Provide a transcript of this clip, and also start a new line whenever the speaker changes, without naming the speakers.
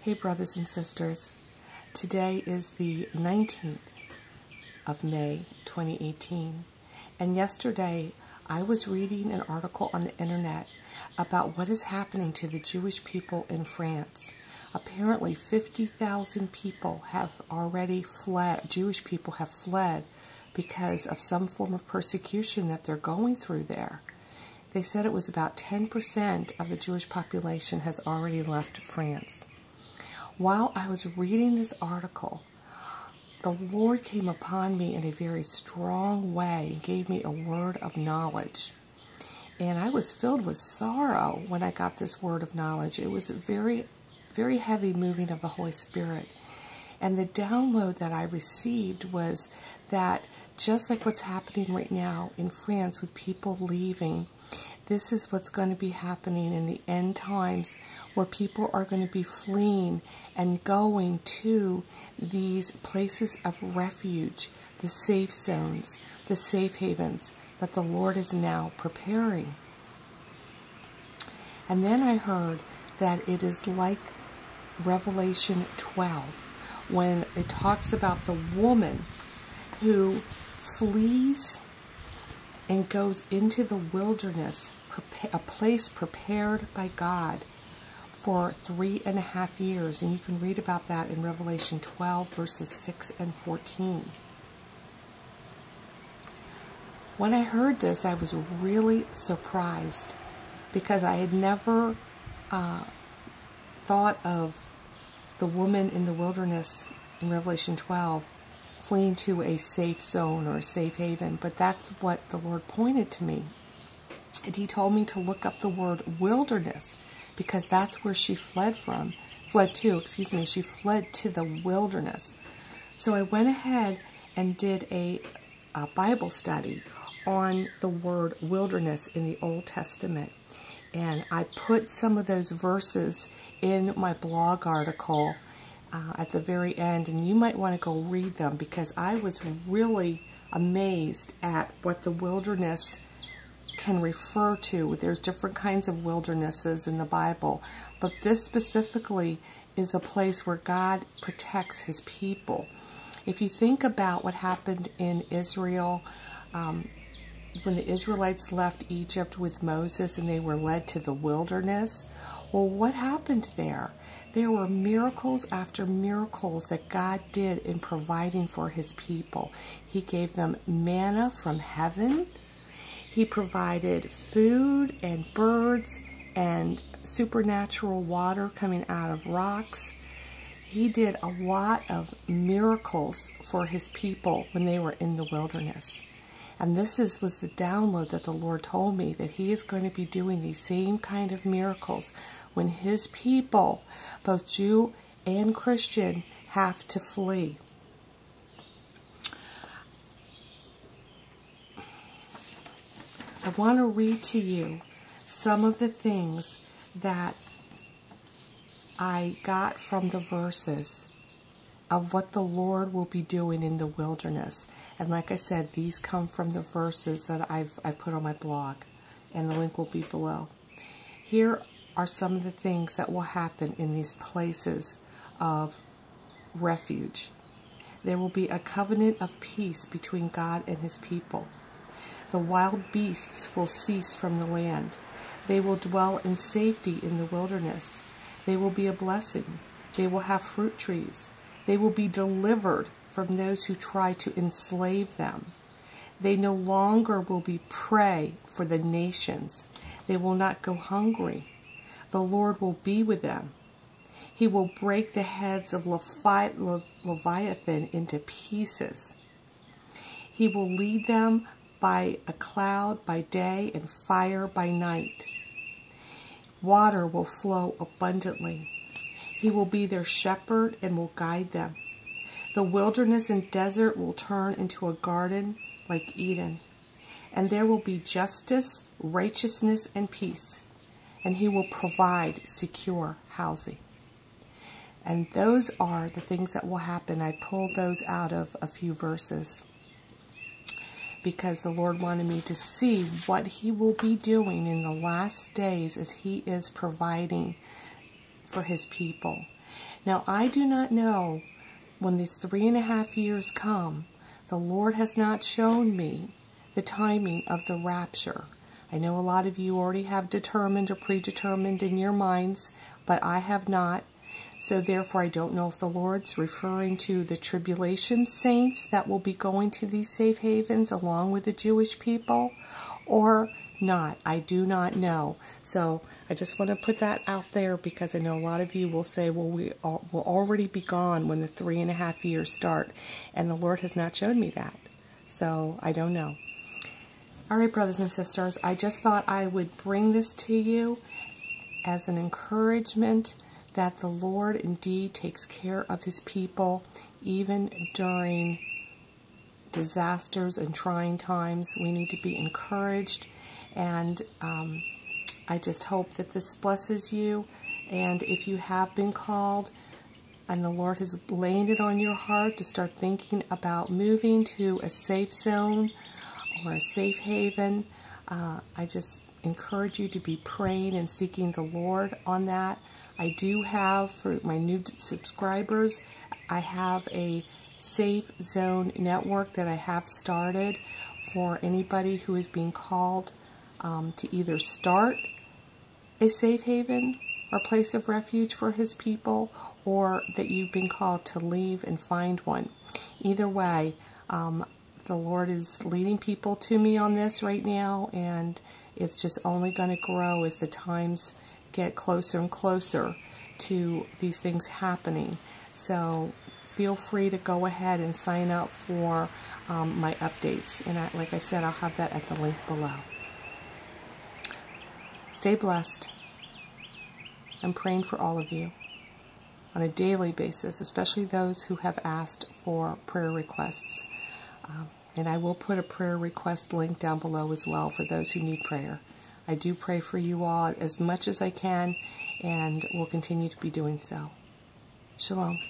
Hey brothers and sisters, today is the 19th of May 2018, and yesterday I was reading an article on the internet about what is happening to the Jewish people in France. Apparently 50,000 people have already fled, Jewish people have fled because of some form of persecution that they're going through there. They said it was about 10% of the Jewish population has already left France. While I was reading this article, the Lord came upon me in a very strong way and gave me a word of knowledge. And I was filled with sorrow when I got this word of knowledge. It was a very, very heavy moving of the Holy Spirit. And the download that I received was that just like what's happening right now in France with people leaving, this is what's going to be happening in the end times, where people are going to be fleeing and going to these places of refuge, the safe zones, the safe havens that the Lord is now preparing. And then I heard that it is like Revelation 12, when it talks about the woman who flees and goes into the wilderness, a place prepared by God for 3.5 years. And you can read about that in Revelation 12, verses 6 and 14. When I heard this, I was really surprised, because I had never thought of the woman in the wilderness in Revelation 12 fleeing to a safe zone or a safe haven, but that's what the Lord pointed to me. And He told me to look up the word wilderness, because that's where she fled to, she fled to the wilderness. So I went ahead and did a Bible study on the word wilderness in the Old Testament. And I put some of those verses in my blog article at the very end, and you might want to go read them, because I was really amazed at what the wilderness can refer to. There's different kinds of wildernesses in the Bible, but this specifically is a place where God protects His people. If you think about what happened in Israel, when the Israelites left Egypt with Moses and they were led to the wilderness, well, what happened there? There were miracles after miracles that God did in providing for His people. He gave them manna from heaven. He provided food and birds and supernatural water coming out of rocks. He did a lot of miracles for His people when they were in the wilderness. And this was the download that the Lord told me, that He is going to be doing these same kind of miracles when His people, both Jew and Christian, have to flee. I want to read to you some of the things that I got from the verses of what the Lord will be doing in the wilderness. And like I said, these come from the verses that I've put on my blog, and the link will be below. Here are some of the things that will happen in these places of refuge. There will be a covenant of peace between God and His people. The wild beasts will cease from the land. They will dwell in safety in the wilderness. They will be a blessing. They will have fruit trees. They will be delivered from those who try to enslave them. They no longer will be prey for the nations. They will not go hungry. The Lord will be with them. He will break the heads of Leviathan into pieces. He will lead them by a cloud by day and fire by night. Water will flow abundantly. He will be their shepherd and will guide them. The wilderness and desert will turn into a garden like Eden. And there will be justice, righteousness, and peace. And He will provide secure housing. And those are the things that will happen. I pulled those out of a few verses, because the Lord wanted me to see what He will be doing in the last days as He is providing for His people. Now, I do not know when these 3.5 years come. The Lord has not shown me the timing of the rapture. I know a lot of you already have determined or predetermined in your minds, but I have not. So therefore, I don't know if the Lord's referring to the tribulation saints that will be going to these safe havens along with the Jewish people or not. I do not know. So I just want to put that out there because I know a lot of you will say, well, we'll already be gone when the 3.5 years start. And the Lord has not shown me that. So I don't know. All right, brothers and sisters, I just thought I would bring this to you as an encouragement that the Lord indeed takes care of His people even during disasters and trying times. We need to be encouraged, and I just hope that this blesses you. And if you have been called and the Lord has laid it on your heart to start thinking about moving to a safe zone or a safe haven, I just encourage you to be praying and seeking the Lord on that. I do have, for my new subscribers, I have a safe zone network that I have started for anybody who is being called to either start a safe haven or place of refuge for His people, or that you've been called to leave and find one. Either way, the Lord is leading people to me on this right now, and it's just only going to grow as the times get closer and closer to these things happening. So feel free to go ahead and sign up for my updates. And like I said, I'll have that at the link below. Stay blessed. I'm praying for all of you on a daily basis, especially those who have asked for prayer requests. And I will put a prayer request link down below as well for those who need prayer. I do pray for you all as much as I can, and will continue to be doing so. Shalom.